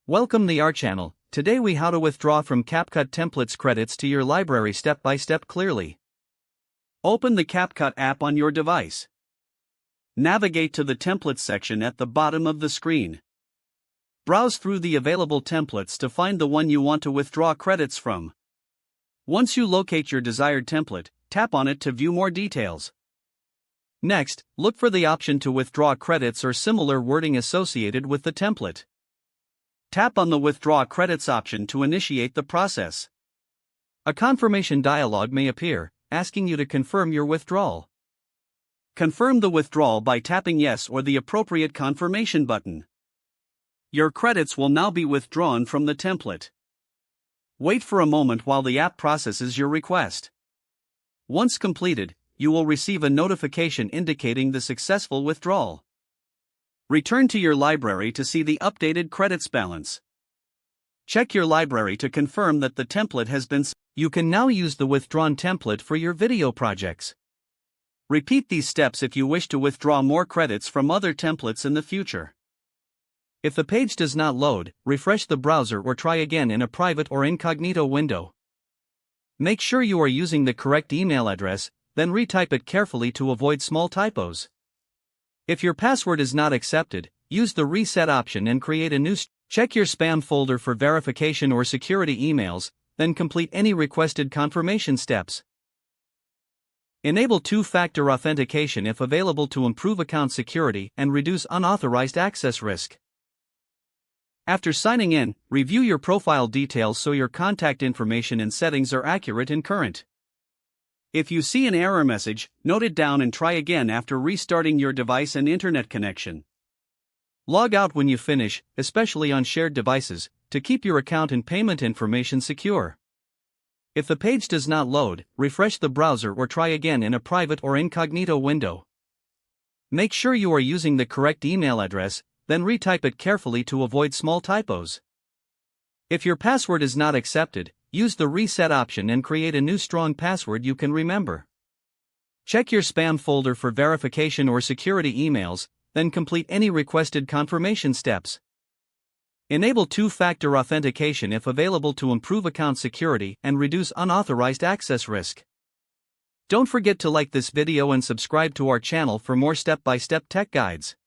Welcome to our channel. Today we how to withdraw from CapCut templates credits to your library step by step clearly. Open the CapCut app on your device. Navigate to the templates section at the bottom of the screen. Browse through the available templates to find the one you want to withdraw credits from. Once you locate your desired template, tap on it to view more details. Next, look for the option to withdraw credits or similar wording associated with the template. Tap on the Withdraw Credits option to initiate the process. A confirmation dialog may appear, asking you to confirm your withdrawal. Confirm the withdrawal by tapping Yes or the appropriate confirmation button. Your credits will now be withdrawn from the template. Wait for a moment while the app processes your request. Once completed, you will receive a notification indicating the successful withdrawal. Return to your library to see the updated credits balance. Check your library to confirm that the template has been. You can now use the withdrawn template for your video projects. Repeat these steps if you wish to withdraw more credits from other templates in the future. If the page does not load, refresh the browser or try again in a private or incognito window. Make sure you are using the correct email address, then retype it carefully to avoid small typos. If your password is not accepted, use the reset option and create a new. Check your spam folder for verification or security emails, then complete any requested confirmation steps. Enable two-factor authentication if available to improve account security and reduce unauthorized access risk. After signing in, review your profile details so your contact information and settings are accurate and current. If you see an error message, note it down and try again after restarting your device and internet connection. Log out when you finish, especially on shared devices, to keep your account and payment information secure. If the page does not load, refresh the browser or try again in a private or incognito window. Make sure you are using the correct email address, then retype it carefully to avoid small typos. If your password is not accepted, use the reset option and create a new strong password you can remember. Check your spam folder for verification or security emails, then complete any requested confirmation steps. Enable two-factor authentication if available to improve account security and reduce unauthorized access risk. Don't forget to like this video and subscribe to our channel for more step-by-step tech guides.